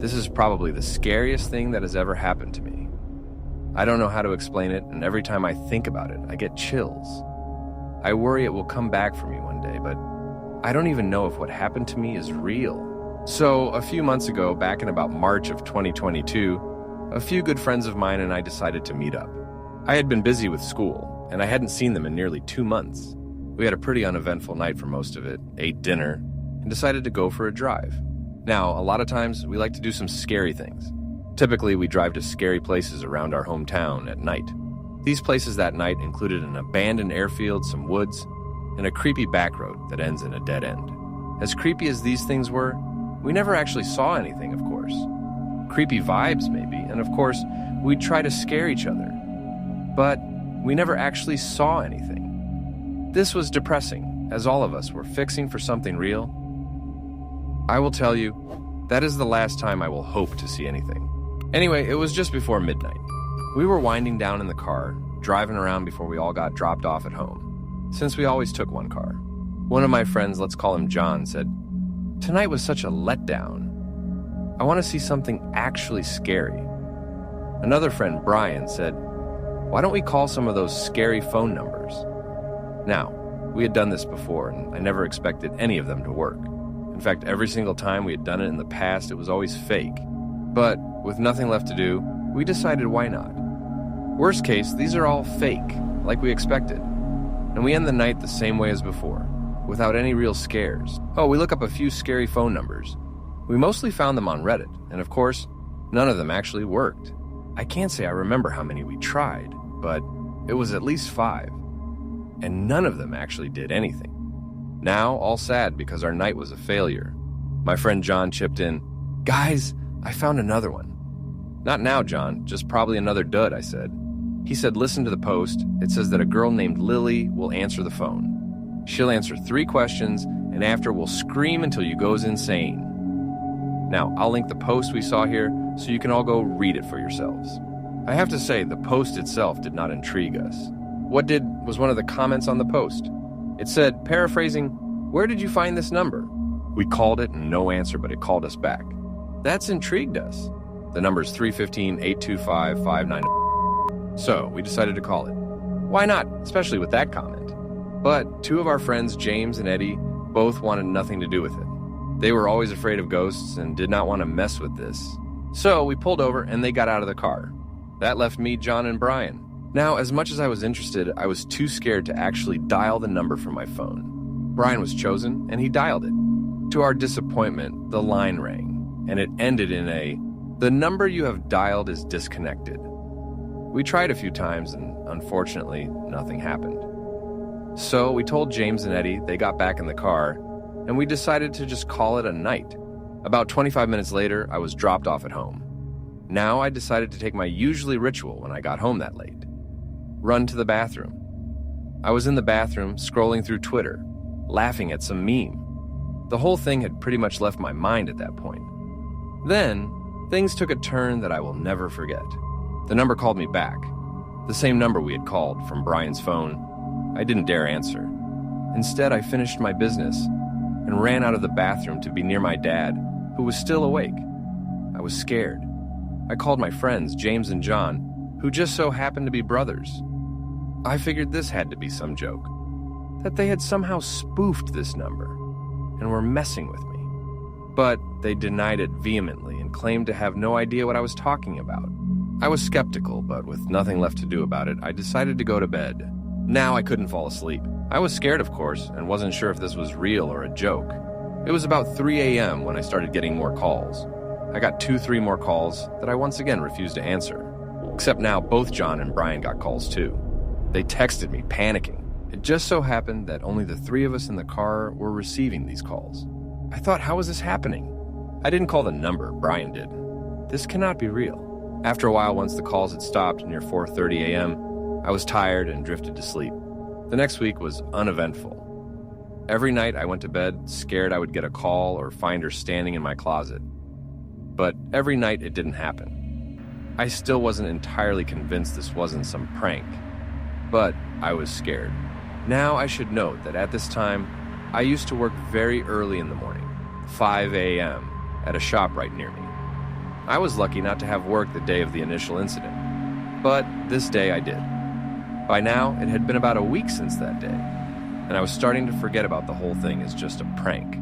This is probably the scariest thing that has ever happened to me. I don't know how to explain it, and every time I think about it, I get chills. I worry it will come back for me one day, but I don't even know if what happened to me is real. So, a few months ago, back in about March of 2022, a few good friends of mine and I decided to meet up. I had been busy with school, and I hadn't seen them in nearly 2 months. We had a pretty uneventful night for most of it, ate dinner, and decided to go for a drive. Now, a lot of times, we like to do some scary things. Typically, we drive to scary places around our hometown at night. These places that night included an abandoned airfield, some woods, and a creepy back road that ends in a dead end. As creepy as these things were, we never actually saw anything, of course. Creepy vibes, maybe, and of course, we'd try to scare each other. But we never actually saw anything. This was depressing, as all of us were fixing for something real. I will tell you, that is the last time I will hope to see anything. Anyway, it was just before midnight. We were winding down in the car, driving around before we all got dropped off at home, since we always took one car. One of my friends, let's call him John, said, "Tonight was such a letdown. I want to see something actually scary." Another friend, Brian, said, "Why don't we call some of those scary phone numbers?" Now, we had done this before, and I never expected any of them to work. In fact, every single time we had done it in the past, it was always fake. But with nothing left to do, we decided why not. Worst case, these are all fake, like we expected. And we end the night the same way as before, without any real scares. Oh, we look up a few scary phone numbers. We mostly found them on Reddit, and of course, none of them actually worked. I can't say I remember how many we tried, but it was at least 5. And none of them actually did anything. Now, all sad because our night was a failure. My friend John chipped in, "Guys, I found another one." "Not now, John, just probably another dud," I said. He said, "Listen to the post. It says that a girl named Lily will answer the phone. She'll answer 3 questions, and after will scream until you goes insane." Now, I'll link the post we saw here so you can all go read it for yourselves. I have to say, the post itself did not intrigue us. What did was one of the comments on the post. It said, paraphrasing, "Where did you find this number?" We called it and no answer, but it called us back. That's intrigued us. The number's 315-825-59. So we decided to call it. Why not, especially with that comment? But 2 of our friends, James and Eddie, both wanted nothing to do with it. They were always afraid of ghosts and did not want to mess with this. So we pulled over and they got out of the car. That left me, John, and Brian. Now, as much as I was interested, I was too scared to actually dial the number from my phone. Brian was chosen, and he dialed it. To our disappointment, the line rang, and it ended in a, "The number you have dialed is disconnected." We tried a few times, and unfortunately, nothing happened. So we told James and Eddie, they got back in the car, and we decided to just call it a night. About 25 minutes later, I was dropped off at home. Now I decided to take my usually ritual when I got home that late. Run to the bathroom. I was in the bathroom, scrolling through Twitter, laughing at some meme. The whole thing had pretty much left my mind at that point. Then, things took a turn that I will never forget. The number called me back. The same number we had called from Brian's phone. I didn't dare answer. Instead, I finished my business and ran out of the bathroom to be near my dad, who was still awake. I was scared. I called my friends, James and John, who just so happened to be brothers. I figured this had to be some joke, that they had somehow spoofed this number and were messing with me. But they denied it vehemently and claimed to have no idea what I was talking about. I was skeptical, but with nothing left to do about it, I decided to go to bed. Now I couldn't fall asleep. I was scared, of course, and wasn't sure if this was real or a joke. It was about 3 a.m. when I started getting more calls. I got 2-3 more calls that I once again refused to answer. Except now both John and Brian got calls too. They texted me, panicking. It just so happened that only the 3 of us in the car were receiving these calls. I thought, how is this happening? I didn't call the number, Brian did. This cannot be real. After a while, once the calls had stopped near 4:30 a.m., I was tired and drifted to sleep. The next week was uneventful. Every night I went to bed scared I would get a call or find her standing in my closet. But every night it didn't happen. I still wasn't entirely convinced this wasn't some prank, but I was scared. Now I should note that at this time, I used to work very early in the morning, 5 a.m., at a shop right near me. I was lucky not to have work the day of the initial incident, but this day I did. By now, it had been about a week since that day, and I was starting to forget about the whole thing as just a prank.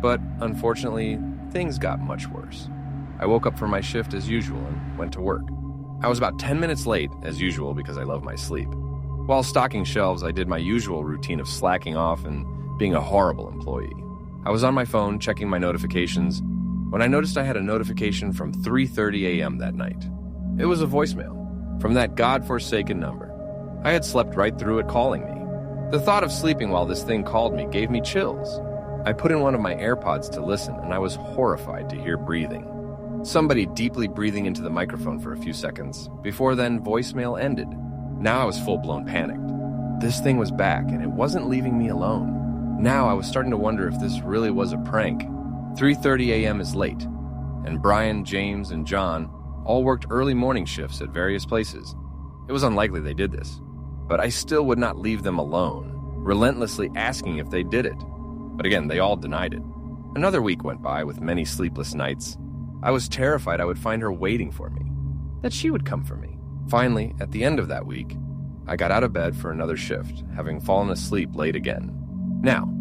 But unfortunately, things got much worse. I woke up for my shift as usual and went to work. I was about 10 minutes late, as usual, because I love my sleep. While stocking shelves, I did my usual routine of slacking off and being a horrible employee. I was on my phone checking my notifications when I noticed I had a notification from 3:30 a.m. that night. It was a voicemail from that godforsaken number. I had slept right through it calling me. The thought of sleeping while this thing called me gave me chills. I put in one of my AirPods to listen, and I was horrified to hear breathing. Somebody deeply breathing into the microphone for a few seconds. Before then, voicemail ended. Now I was full-blown panicked. This thing was back, and it wasn't leaving me alone. Now I was starting to wonder if this really was a prank. 3:30 a.m. is late, and Brian, James, and John all worked early morning shifts at various places. It was unlikely they did this, but I still would not leave them alone, relentlessly asking if they did it. But again, they all denied it. Another week went by with many sleepless nights. I was terrified I would find her waiting for me, that she would come for me. Finally, at the end of that week, I got out of bed for another shift, having fallen asleep late again. Now,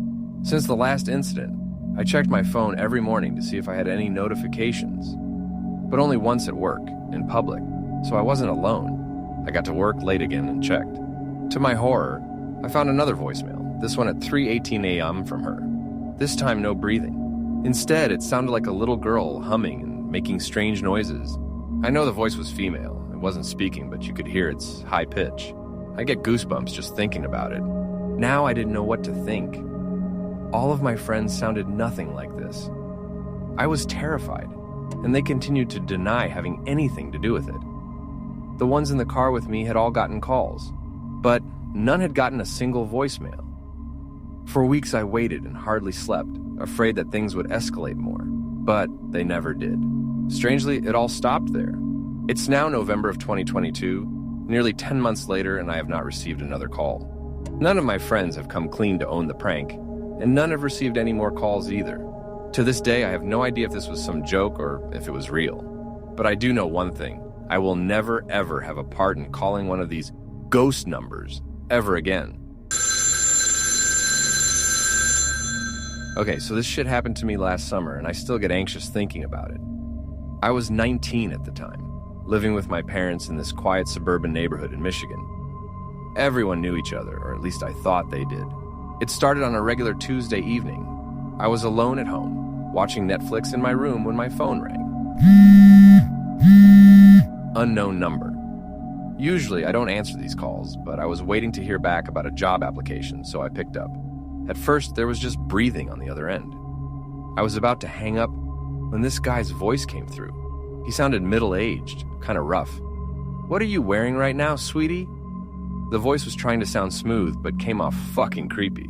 since the last incident, I checked my phone every morning to see if I had any notifications, but only once at work, in public, so I wasn't alone. I got to work late again and checked. To my horror, I found another voicemail, this one at 3:18 a.m. from her. This time, no breathing. Instead, it sounded like a little girl humming and making strange noises. I know the voice was female. It wasn't speaking, but you could hear its high pitch. I get goosebumps just thinking about it. Now I didn't know what to think. All of my friends sounded nothing like this. I was terrified, and they continued to deny having anything to do with it. The ones in the car with me had all gotten calls, but none had gotten a single voicemail. For weeks I waited and hardly slept, afraid that things would escalate more, but they never did. Strangely, it all stopped there. It's now November of 2022, nearly 10 months later, and I have not received another call. None of my friends have come clean to own the prank, and none have received any more calls either. To this day, I have no idea if this was some joke or if it was real. But I do know one thing. I will never, ever have a part in calling one of these ghost numbers ever again. Okay, so this shit happened to me last summer, and I still get anxious thinking about it. I was 19 at the time, living with my parents in this quiet suburban neighborhood in Michigan. Everyone knew each other, or at least I thought they did. It started on a regular Tuesday evening. I was alone at home, watching Netflix in my room when my phone rang. Unknown number. Usually, I don't answer these calls, but I was waiting to hear back about a job application, so I picked up. At first, there was just breathing on the other end. I was about to hang up when this guy's voice came through. He sounded middle-aged, kind of rough. "What are you wearing right now, sweetie?" The voice was trying to sound smooth, but came off fucking creepy.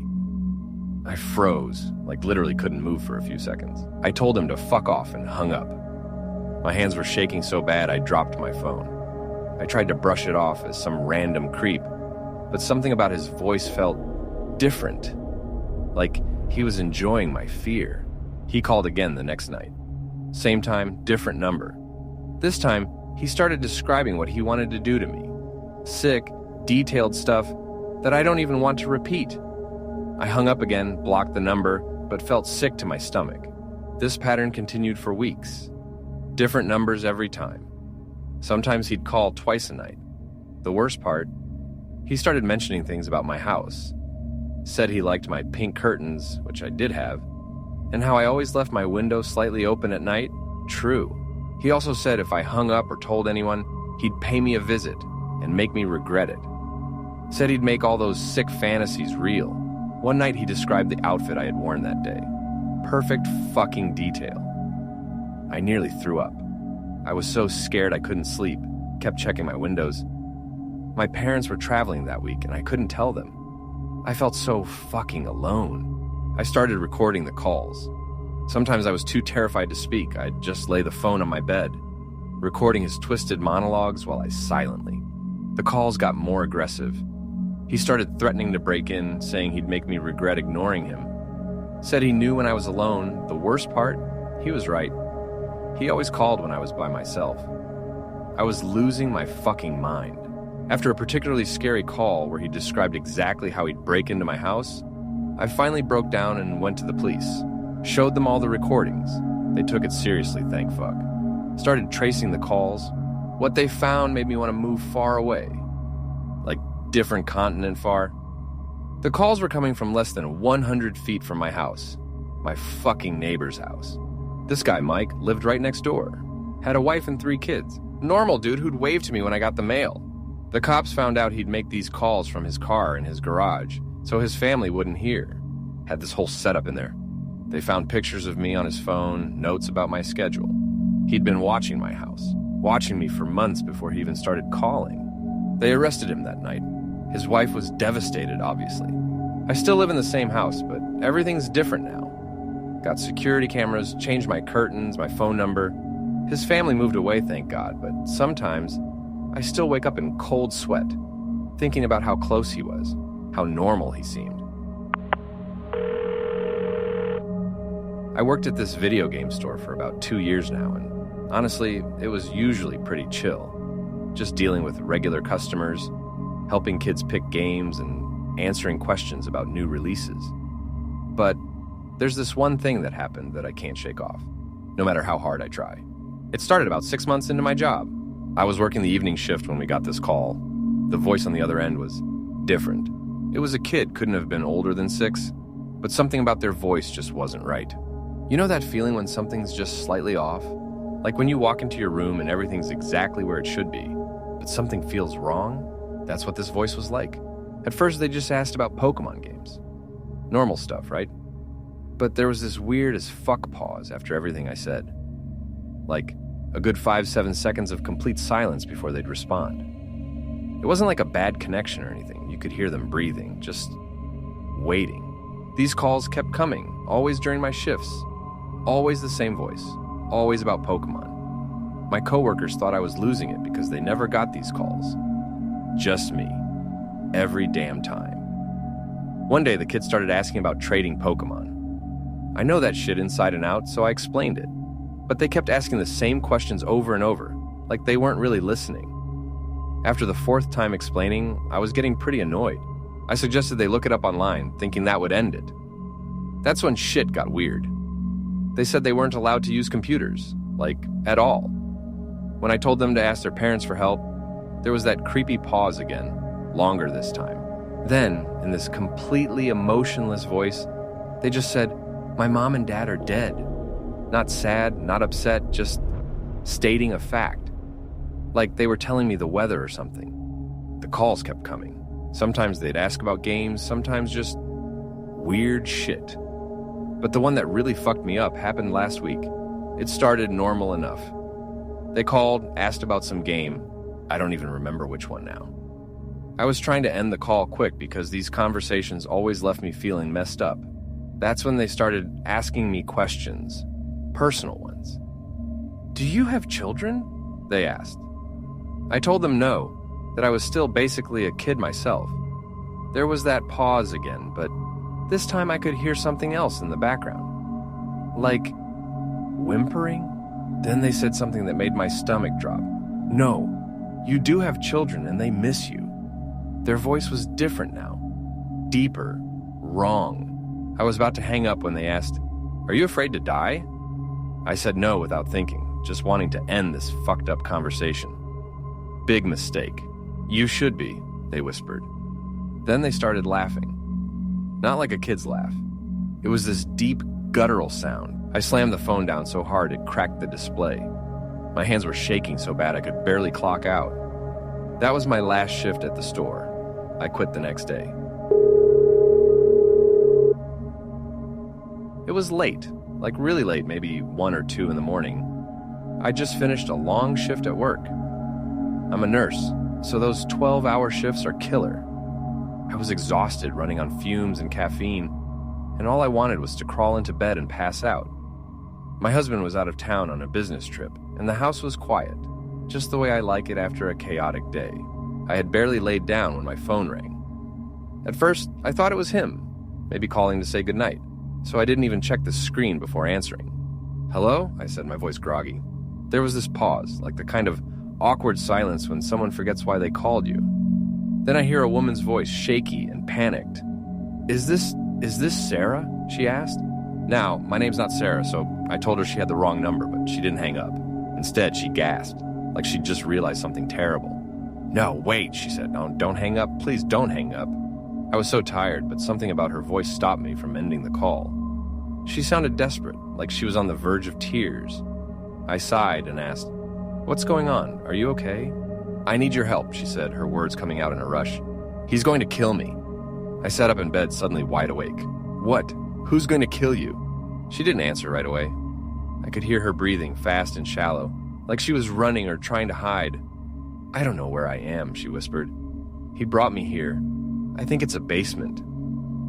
I froze, like literally couldn't move for a few seconds. I told him to fuck off and hung up. My hands were shaking so bad I dropped my phone. I tried to brush it off as some random creep, but something about his voice felt different. Like he was enjoying my fear. He called again the next night. Same time, different number. This time, he started describing what he wanted to do to me. Sick, detailed stuff that I don't even want to repeat. I hung up again, blocked the number, but felt sick to my stomach. This pattern continued for weeks. Different numbers every time. Sometimes he'd call twice a night. The worst part, he started mentioning things about my house. Said he liked my pink curtains, which I did have, and how I always left my window slightly open at night. True. He also said if I hung up or told anyone, he'd pay me a visit and make me regret it. Said he'd make all those sick fantasies real. One night he described the outfit I had worn that day. Perfect fucking detail. I nearly threw up. I was so scared I couldn't sleep, kept checking my windows. My parents were traveling that week and I couldn't tell them. I felt so fucking alone. I started recording the calls. Sometimes I was too terrified to speak. I'd just lay the phone on my bed, recording his twisted monologues while I silently. The calls got more aggressive. He started threatening to break in, saying he'd make me regret ignoring him. Said he knew when I was alone. The worst part, he was right. He always called when I was by myself. I was losing my fucking mind. After a particularly scary call where he described exactly how he'd break into my house, I finally broke down and went to the police. Showed them all the recordings. They took it seriously, thank fuck. Started tracing the calls. What they found made me want to move far away. Like, different continent far. The calls were coming from less than 100 feet from my house. My fucking neighbor's house. This guy, Mike, lived right next door. Had a wife and 3 kids. Normal dude who'd wave to me when I got the mail. The cops found out he'd make these calls from his car in his garage, so his family wouldn't hear. Had this whole setup in there. They found pictures of me on his phone, notes about my schedule. He'd been watching my house, watching me for months before he even started calling. They arrested him that night. His wife was devastated, obviously. I still live in the same house, but everything's different now. Got security cameras, changed my curtains, my phone number. His family moved away, thank God, but sometimes I still wake up in cold sweat, thinking about how close he was, how normal he seemed. I worked at this video game store for about 2 years now, and honestly, it was usually pretty chill. Just dealing with regular customers, helping kids pick games, and answering questions about new releases. But there's this one thing that happened that I can't shake off, no matter how hard I try. It started about 6 months into my job. I was working the evening shift when we got this call. The voice on the other end was different. It was a kid, couldn't have been older than 6, but something about their voice just wasn't right. You know that feeling when something's just slightly off? Like when you walk into your room and everything's exactly where it should be, but something feels wrong? That's what this voice was like. At first, they just asked about Pokemon games. Normal stuff, right? But there was this weird as fuck pause after everything I said. Like a good 5-7 seconds of complete silence before they'd respond. It wasn't like a bad connection or anything. You could hear them breathing, just waiting. These calls kept coming, always during my shifts. Always the same voice, always about Pokemon. My coworkers thought I was losing it because they never got these calls. Just me. Every damn time. One day, the kids started asking about trading Pokemon. I know that shit inside and out, so I explained it. But they kept asking the same questions over and over, like they weren't really listening. After the 4th time explaining, I was getting pretty annoyed. I suggested they look it up online, thinking that would end it. That's when shit got weird. They said they weren't allowed to use computers, like, at all. When I told them to ask their parents for help, there was that creepy pause again, longer this time. Then, in this completely emotionless voice, they just said, "My mom and dad are dead." Not sad, not upset, just stating a fact. Like they were telling me the weather or something. The calls kept coming. Sometimes they'd ask about games, sometimes just weird shit. But the one that really fucked me up happened last week. It started normal enough. They called, asked about some game. I don't even remember which one now. I was trying to end the call quick because these conversations always left me feeling messed up. That's when they started asking me questions, personal ones. "Do you have children?" they asked. I told them no, that I was still basically a kid myself. There was that pause again, but this time I could hear something else in the background. Like whimpering? Then they said something that made my stomach drop. "No, you do have children and they miss you." Their voice was different now. Deeper. Wrong. I was about to hang up when they asked, "Are you afraid to die?" I said no without thinking, just wanting to end this fucked up conversation. "Big mistake. You should be," they whispered. Then they started laughing. Not like a kid's laugh. It was this deep, guttural sound. I slammed the phone down so hard it cracked the display. My hands were shaking so bad I could barely clock out. That was my last shift at the store. I quit the next day. It was late, like really late, maybe 1 or 2 in the morning. I just finished a long shift at work. I'm a nurse, so those 12-hour shifts are killer. I was exhausted running on fumes and caffeine, and all I wanted was to crawl into bed and pass out. My husband was out of town on a business trip, and the house was quiet, just the way I like it after a chaotic day. I had barely laid down when my phone rang. At first, I thought it was him, maybe calling to say goodnight, so I didn't even check the screen before answering. Hello? I said, my voice groggy. There was this pause, like the kind of awkward silence when someone forgets why they called you. Then I hear a woman's voice, shaky and panicked. Is this Sarah? She asked. Now, my name's not Sarah, so I told her she had the wrong number, but she didn't hang up. Instead, she gasped, like she'd just realized something terrible. No, wait, she said. No, don't hang up. Please don't hang up. I was so tired, but something about her voice stopped me from ending the call. She sounded desperate, like she was on the verge of tears. I sighed and asked, "What's going on? Are you okay?" "I need your help," she said, her words coming out in a rush. "He's going to kill me." I sat up in bed, suddenly wide awake. "What? Who's going to kill you?" She didn't answer right away. I could hear her breathing, fast and shallow, like she was running or trying to hide. "I don't know where I am," she whispered. "He brought me here. I think it's a basement.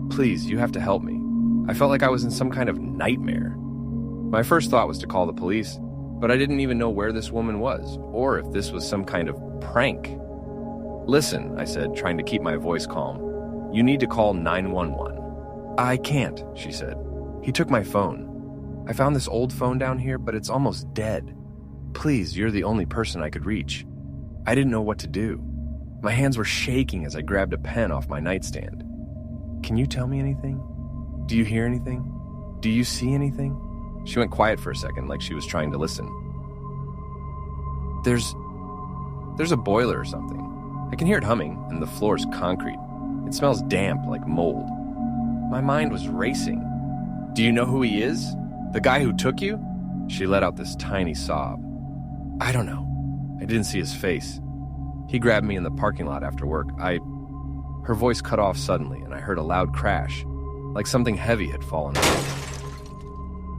Please, you have to help me." I felt like I was in some kind of nightmare. My first thought was to call the police, but I didn't even know where this woman was, or if this was some kind of prank. "Listen," I said, trying to keep my voice calm. "You need to call 911. "I can't," she said. "He took my phone. I found this old phone down here, but it's almost dead. Please, you're the only person I could reach." I didn't know what to do. My hands were shaking as I grabbed a pen off my nightstand. "Can you tell me anything? Do you hear anything? Do you see anything?" She went quiet for a second, like she was trying to listen. There's a boiler or something. I can hear it humming, and the floor's concrete. It smells damp, like mold. My mind was racing. "Do you know who he is? The guy who took you?" She let out this tiny sob. "I don't know." I didn't see his face. "He grabbed me in the parking lot after work. Her voice cut off suddenly, and I heard a loud crash, like something heavy had fallen on.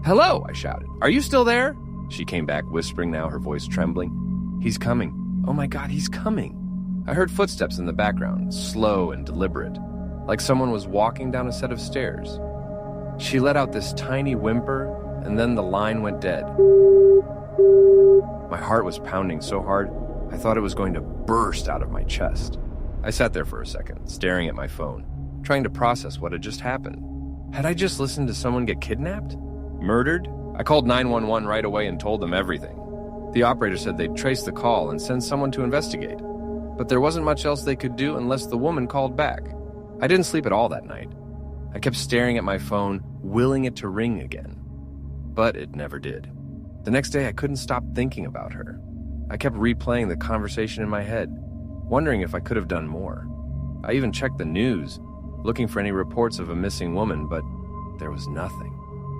"Hello," I shouted. "Are you still there?" She came back, whispering now, her voice trembling. "He's coming. Oh my God, he's coming." I heard footsteps in the background, slow and deliberate, like someone was walking down a set of stairs. She let out this tiny whimper, and then the line went dead. My heart was pounding so hard, I thought it was going to burst out of my chest. I sat there for a second, staring at my phone, trying to process what had just happened. Had I just listened to someone get kidnapped? Murdered? I called 911 right away and told them everything. The operator said they'd trace the call and send someone to investigate. But there wasn't much else they could do unless the woman called back. I didn't sleep at all that night. I kept staring at my phone, willing it to ring again. But it never did. The next day, I couldn't stop thinking about her. I kept replaying the conversation in my head, wondering if I could have done more. I even checked the news, looking for any reports of a missing woman, but there was nothing.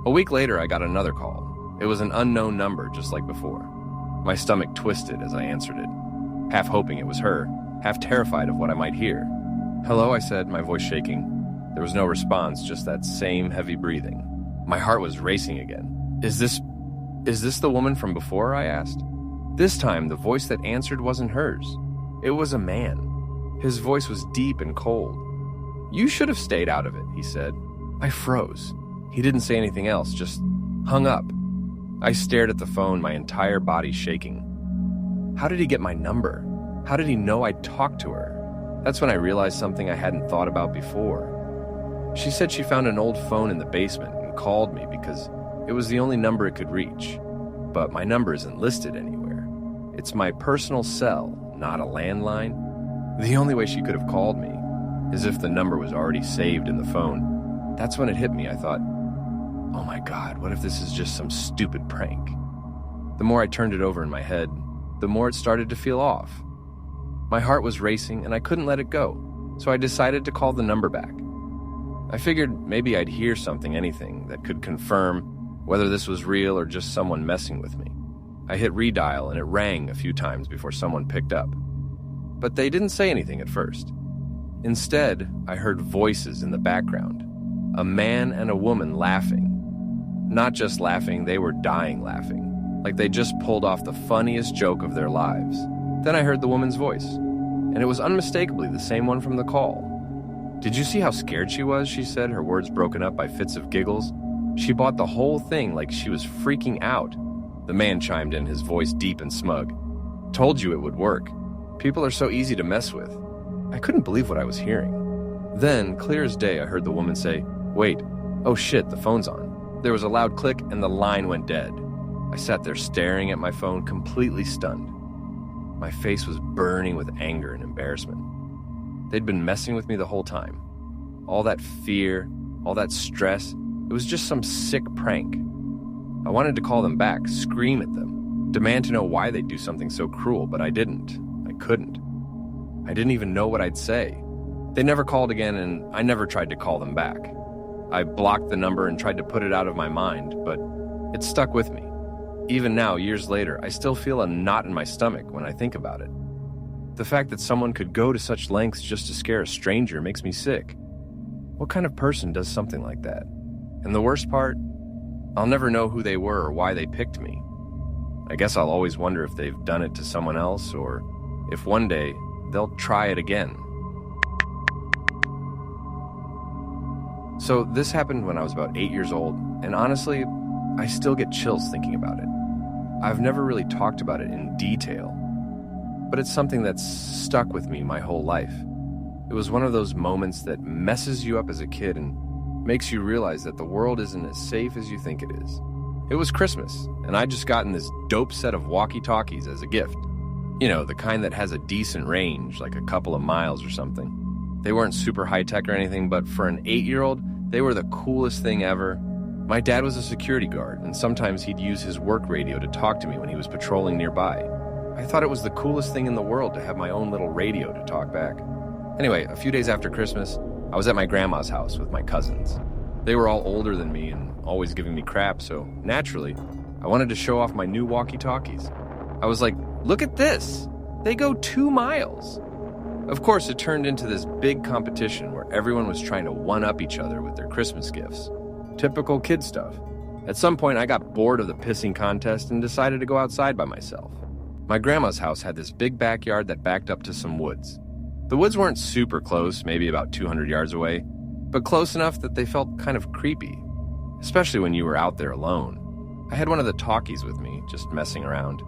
A week later, I got another call. It was an unknown number, just like before. My stomach twisted as I answered it, half hoping it was her, half terrified of what I might hear. "Hello," I said, my voice shaking. There was no response, just that same heavy breathing. My heart was racing again. Is this the woman from before?" I asked. This time, the voice that answered wasn't hers. It was a man. His voice was deep and cold. "You should have stayed out of it," he said. I froze. He didn't say anything else, just hung up. I stared at the phone, my entire body shaking. How did he get my number? How did he know I'd talked to her? That's when I realized something I hadn't thought about before. She said she found an old phone in the basement and called me because it was the only number it could reach. But my number isn't listed anywhere. It's my personal cell, not a landline. The only way she could have called me is if the number was already saved in the phone. That's when it hit me. I thought, oh my God, what if this is just some stupid prank? The more I turned it over in my head, the more it started to feel off. My heart was racing and I couldn't let it go, so I decided to call the number back. I figured maybe I'd hear something, anything, that could confirm whether this was real or just someone messing with me. I hit redial and it rang a few times before someone picked up. But they didn't say anything at first. Instead, I heard voices in the background. A man and a woman laughing. Not just laughing, they were dying laughing, like they just pulled off the funniest joke of their lives. Then I heard the woman's voice, and it was unmistakably the same one from the call. "Did you see how scared she was?" she said, her words broken up by fits of giggles. "She bought the whole thing like she was freaking out." The man chimed in, his voice deep and smug. "Told you it would work. People are so easy to mess with." I couldn't believe what I was hearing. Then, clear as day, I heard the woman say, "Wait, oh shit, the phone's on." There was a loud click and the line went dead. I sat there staring at my phone, completely stunned. My face was burning with anger and embarrassment. They'd been messing with me the whole time. All that fear, all that stress, it was just some sick prank. I wanted to call them back, scream at them, demand to know why they'd do something so cruel, but I didn't. I couldn't. I didn't even know what I'd say. They never called again, and I never tried to call them back. I blocked the number and tried to put it out of my mind, but it stuck with me. Even now, years later, I still feel a knot in my stomach when I think about it. The fact that someone could go to such lengths just to scare a stranger makes me sick. What kind of person does something like that? And the worst part, I'll never know who they were or why they picked me. I guess I'll always wonder if they've done it to someone else or if one day they'll try it again. So this happened when I was about 8 years old, and honestly, I still get chills thinking about it. I've never really talked about it in detail, but it's something that's stuck with me my whole life. It was one of those moments that messes you up as a kid and makes you realize that the world isn't as safe as you think it is. It was Christmas, and I'd just gotten this dope set of walkie-talkies as a gift. You know, the kind that has a decent range, like a couple of miles or something. They weren't super high-tech or anything, but for an 8-year-old, they were the coolest thing ever. My dad was a security guard, and sometimes he'd use his work radio to talk to me when he was patrolling nearby. I thought it was the coolest thing in the world to have my own little radio to talk back. Anyway, a few days after Christmas, I was at my grandma's house with my cousins. They were all older than me and always giving me crap, so naturally, I wanted to show off my new walkie-talkies. I was like, look at this! They go 2 miles! Of course, it turned into this big competition where everyone was trying to one-up each other with their Christmas gifts. Typical kid stuff. At some point, I got bored of the pissing contest and decided to go outside by myself. My grandma's house had this big backyard that backed up to some woods. The woods weren't super close, maybe about 200 yards away, but close enough that they felt kind of creepy, especially when you were out there alone. I had one of the talkies with me, just messing around,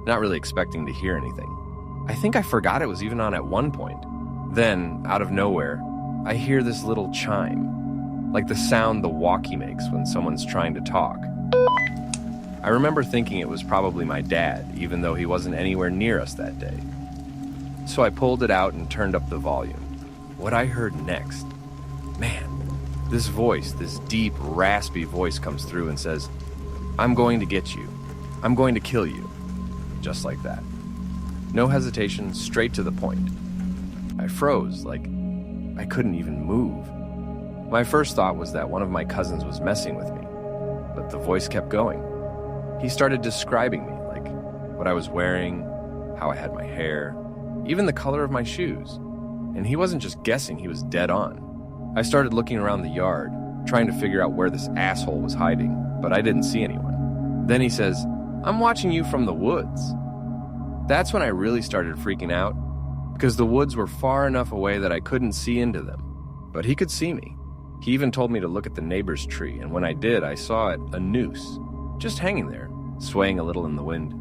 not really expecting to hear anything. I think I forgot it was even on at one point. Then, out of nowhere, I hear this little chime, like the sound the walkie makes when someone's trying to talk. I remember thinking it was probably my dad, even though he wasn't anywhere near us that day. So I pulled it out and turned up the volume. What I heard next, man, this voice, this deep, raspy voice comes through and says, "I'm going to get you. I'm going to kill you." Just like that. No hesitation, straight to the point. I froze, like I couldn't even move. My first thought was that one of my cousins was messing with me, but the voice kept going. He started describing me, like what I was wearing, how I had my hair, even the color of my shoes. And he wasn't just guessing, he was dead on. I started looking around the yard, trying to figure out where this asshole was hiding, but I didn't see anyone. Then he says, "I'm watching you from the woods." That's when I really started freaking out, because the woods were far enough away that I couldn't see into them. But he could see me. He even told me to look at the neighbor's tree, and when I did, I saw it, a noose, just hanging there, swaying a little in the wind.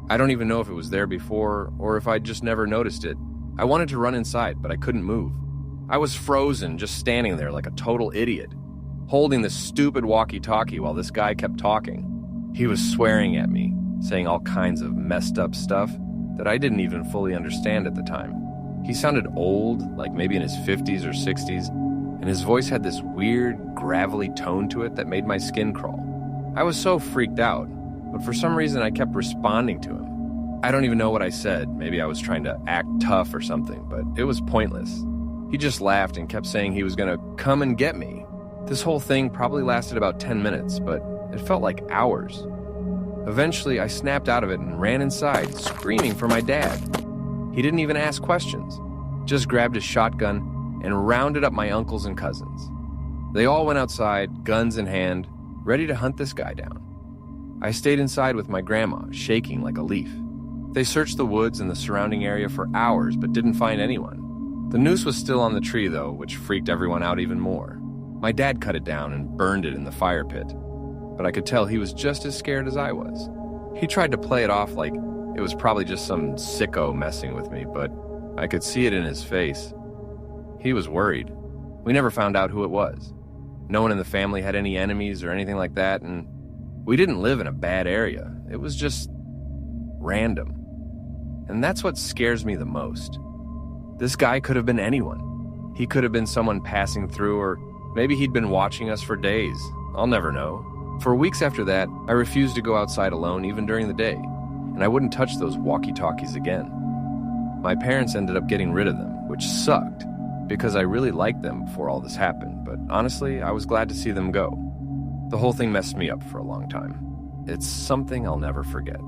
I don't even know if it was there before, or if I'd just never noticed it. I wanted to run inside, but I couldn't move. I was frozen, just standing there like a total idiot, holding this stupid walkie-talkie while this guy kept talking. He was swearing at me, saying all kinds of messed up stuff that I didn't even fully understand at the time. He sounded old, like maybe in his 50s or 60s, and his voice had this weird, gravelly tone to it that made my skin crawl. I was so freaked out, but for some reason I kept responding to him. I don't even know what I said. Maybe I was trying to act tough or something, but it was pointless. He just laughed and kept saying he was gonna come and get me. This whole thing probably lasted about 10 minutes, but it felt like hours. Eventually, I snapped out of it and ran inside, screaming for my dad. He didn't even ask questions, just grabbed his shotgun and rounded up my uncles and cousins. They all went outside, guns in hand, ready to hunt this guy down. I stayed inside with my grandma, shaking like a leaf. They searched the woods and the surrounding area for hours, but didn't find anyone. The noose was still on the tree, though, which freaked everyone out even more. My dad cut it down and burned it in the fire pit, but I could tell he was just as scared as I was. He tried to play it off like it was probably just some sicko messing with me, but I could see it in his face. He was worried. We never found out who it was. No one in the family had any enemies or anything like that, and we didn't live in a bad area. It was just random. And that's what scares me the most. This guy could have been anyone. He could have been someone passing through, or maybe he'd been watching us for days. I'll never know. For weeks after that, I refused to go outside alone even during the day, and I wouldn't touch those walkie-talkies again. My parents ended up getting rid of them, which sucked, because I really liked them before all this happened, but honestly, I was glad to see them go. The whole thing messed me up for a long time. It's something I'll never forget.